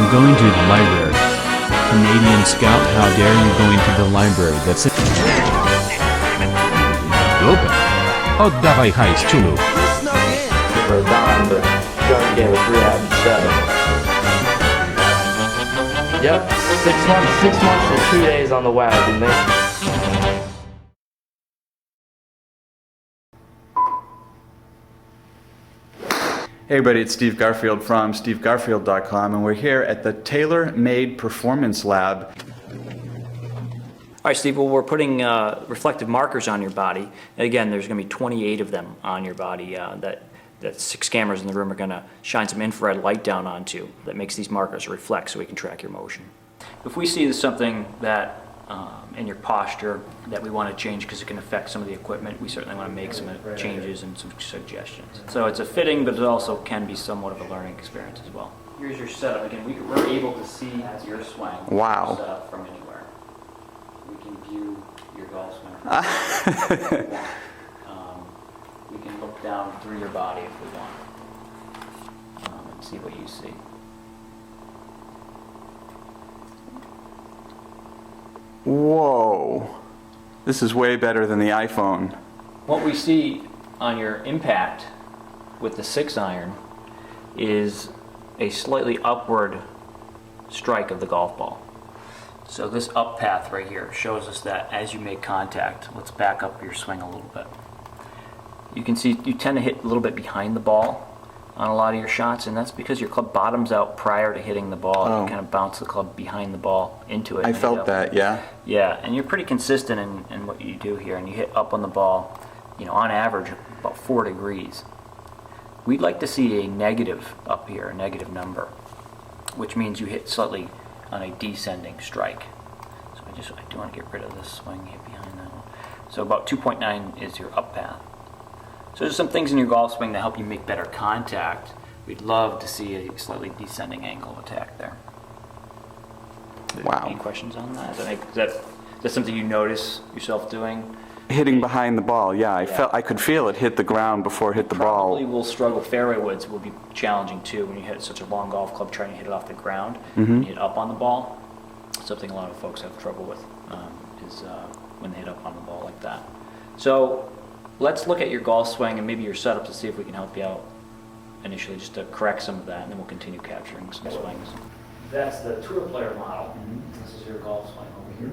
I'm going to the library. Canadian Scout, how dare you go into the library? That's it. Open. Oddawaj hajs, ciulu. For Don, but John gave us rehab instead. Yep, 6 months and 2 days on the wagon. Hey everybody, it's Steve Garfield from stevegarfield.com, and we're here at the Tailor-Made Performance Lab. All right, Steve, well, we're putting reflective markers on your body. And again, there's going to be 28 of them on your body that 6 cameras in the room are going to shine some infrared light down onto that makes these markers reflect so we can track your motion. If we see something that in your posture that we want to change because it can affect some of the equipment, we certainly want to make some changes and some suggestions. So it's a fitting, but it also can be somewhat of a learning experience as well. Here's your setup. Again, we're able to see your swing. Wow. Setup from anywhere. We can view your golf swing from anywhere. We can look down through your body if we want and see what you see. Whoa. This is way better than the iPhone. What we see on your impact with the 6-iron is a slightly upward strike of the golf ball. So this up path right here shows us that as you make contact, let's back up your swing a little bit. You can see you tend to hit a little bit behind the ball on a lot of your shots, and that's because your club bottoms out prior to hitting the ball. Oh. You kind of bounce the club behind the ball into it. I felt that, yeah. Yeah, and you're pretty consistent in what you do here, and you hit up on the ball, on average, about 4 degrees. We'd like to see a negative up here, a negative number, which means you hit slightly on a descending strike. So I do want to get rid of this swing here behind that one. So about 2.9 is your up path. So there's some things in your golf swing that help you make better contact. We'd love to see a slightly descending angle of attack there. Wow. Any questions on that? Is that something you notice yourself doing? Hitting behind the ball, yeah. I could feel it hit the ground before it hit the ball. Probably will struggle. Fairway woods will be challenging too when you hit such a long golf club trying to hit it off the ground and hit up on the ball. Something a lot of folks have trouble with is when they hit up on the ball like that. So let's look at your golf swing and maybe your setup to see if we can help you out initially, just to correct some of that, and then we'll continue capturing some swings. That's the tour player model. This is your golf swing over here.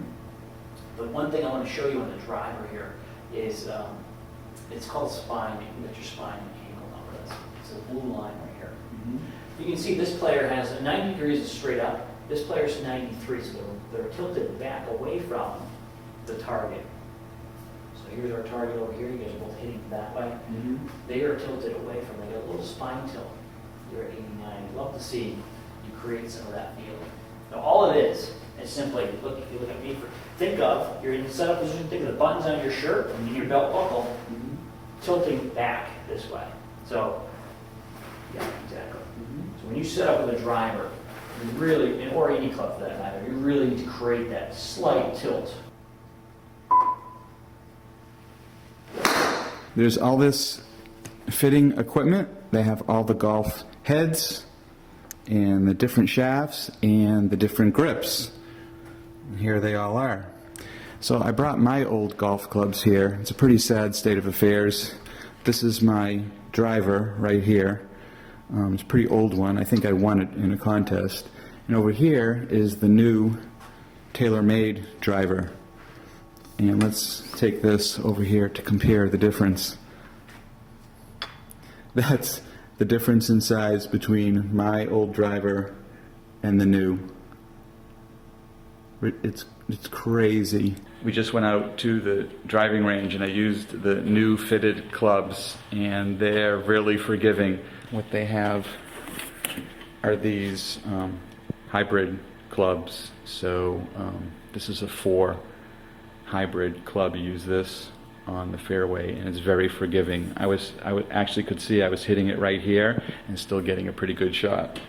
But one thing I want to show you on the driver here is it's called spine. You can get your spine angle number. It's a blue line right here. You can see this player has 90 degrees is straight up. This player's 93, so they're tilted back away from the target. So here's our target over here. You guys are both hitting that way. They are tilted away from. They got a little spine tilt. You're at 89. I'd love to see you create some of that feeling. Now all it is simply if you look at me, think of you're in the setup position. Think of the buttons on your shirt and your belt buckle tilting back this way. So yeah, exactly. So when you set up with a driver, you really, or any club for that matter, you really need to create that slight tilt. There's all this fitting equipment. They have all the golf heads and the different shafts and the different grips. And here they all are. So I brought my old golf clubs here. It's a pretty sad state of affairs. This is my driver right here. It's a pretty old one. I think I won it in a contest. And over here is the new tailor-made driver. And let's take this over here to compare the difference. That's the difference in size between my old driver and the new. It's crazy. We just went out to the driving range and I used the new fitted clubs, and they're really forgiving. What they have are these hybrid clubs. So this is a 4 hybrid club. You use this on the fairway and it's very forgiving. I actually could see I was hitting it right here and still getting a pretty good shot.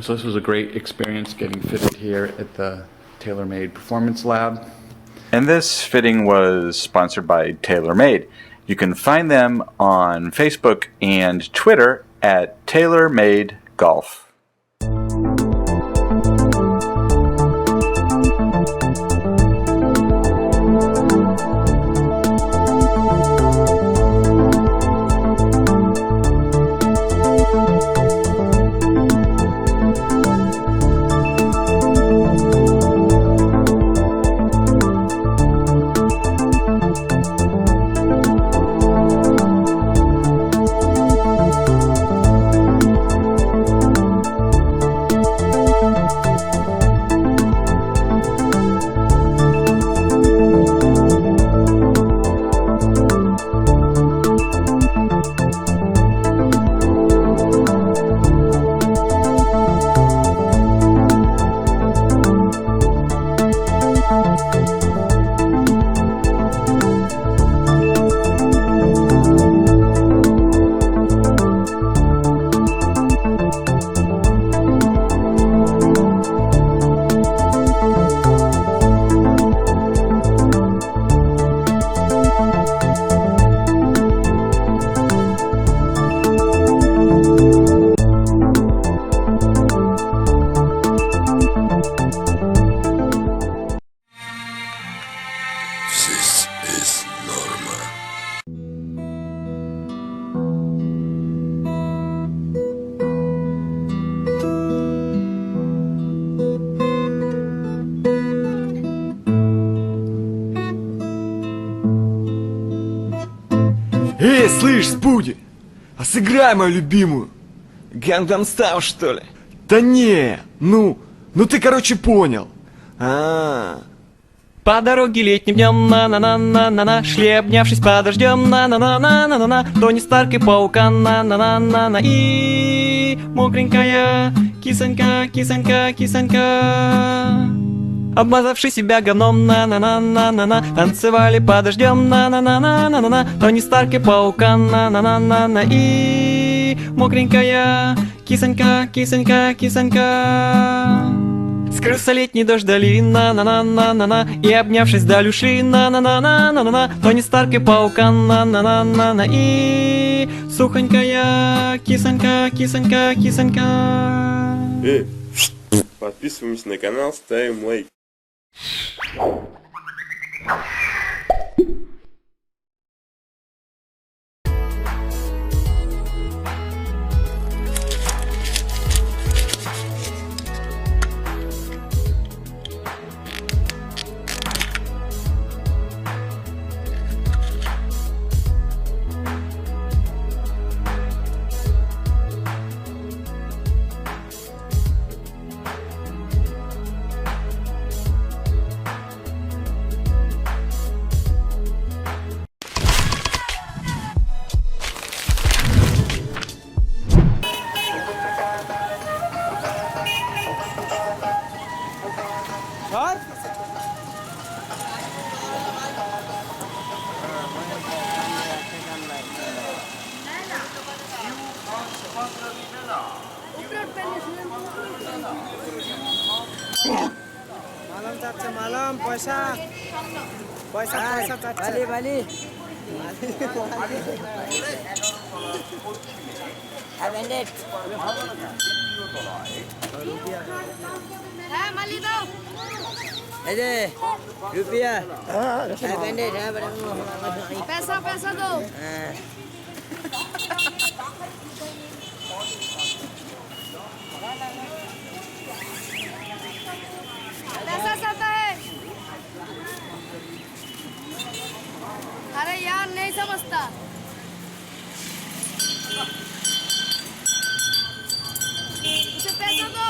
So this was a great experience getting fitted here at the Tailor-Made Performance Lab. And this fitting was sponsored by Tailor-Made. You can find them on Facebook and Twitter at Tailor-Made Golf. Эй, слышь, Спуди, а сыграй мою любимую. Гангнам Стайл, что ли? Да не, ну ты, короче, понял. По дороге летним днем, на-на-на-на-на-на, шли обнявшись под дождем, на-на-на-на-на-на, Тони Старк и паукан, на-на-на-на-на, и мокренькая кисонька, кисонька, кисонька. Обмазавши себя говном, на-на-на-на-на-на, танцевали под дождем, на-на-на-на-на-на, Тони Старк и паукан, на-на-на-на-на, и мокренькая кисонька, кисонька, кисонька. Скрылся летний дождь вдали, на-на-на-на-на-на, и обнявшись вдаль ушли, на-на-на-на-на-на, Тони Старк и паукан, на-на-на-на-на, и сухонькая кисонька, кисонька, кисонька. Подписываемся на канал, ставим лайк. Malam caca malam puasa puasa puasa caca bali bali bandit Mali daw ada rupiah bandit pesa daw पैसा चाहता है अरे यार नहीं समझता उसे पैसा दो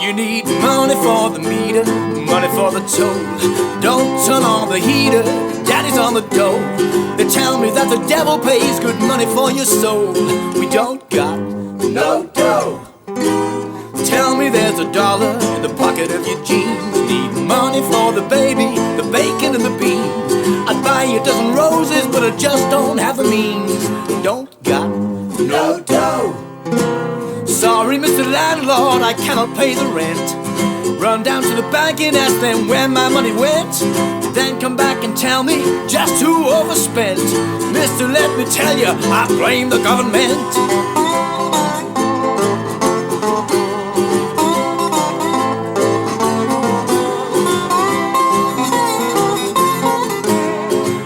You need money for the meter, money for the toll. Don't turn on the heater, daddy's on the dole. They tell me that the devil pays good money for your soul. We don't got no dough. Tell me there's $1 in the pocket of your jeans. Need money for the baby, the bacon and the beans. I'd buy you a dozen roses, but I just don't have the means. Don't got no dough. Sorry, Mr. Landlord, I cannot pay the rent. Run down to the bank and ask them where my money went. Then come back and tell me just who overspent. Mister, let me tell you, I blame the government.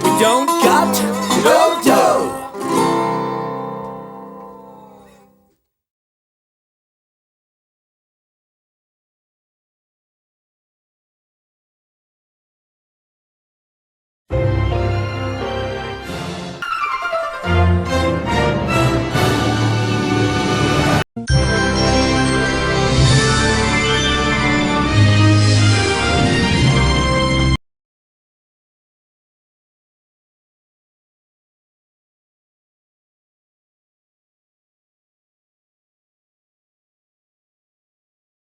We don't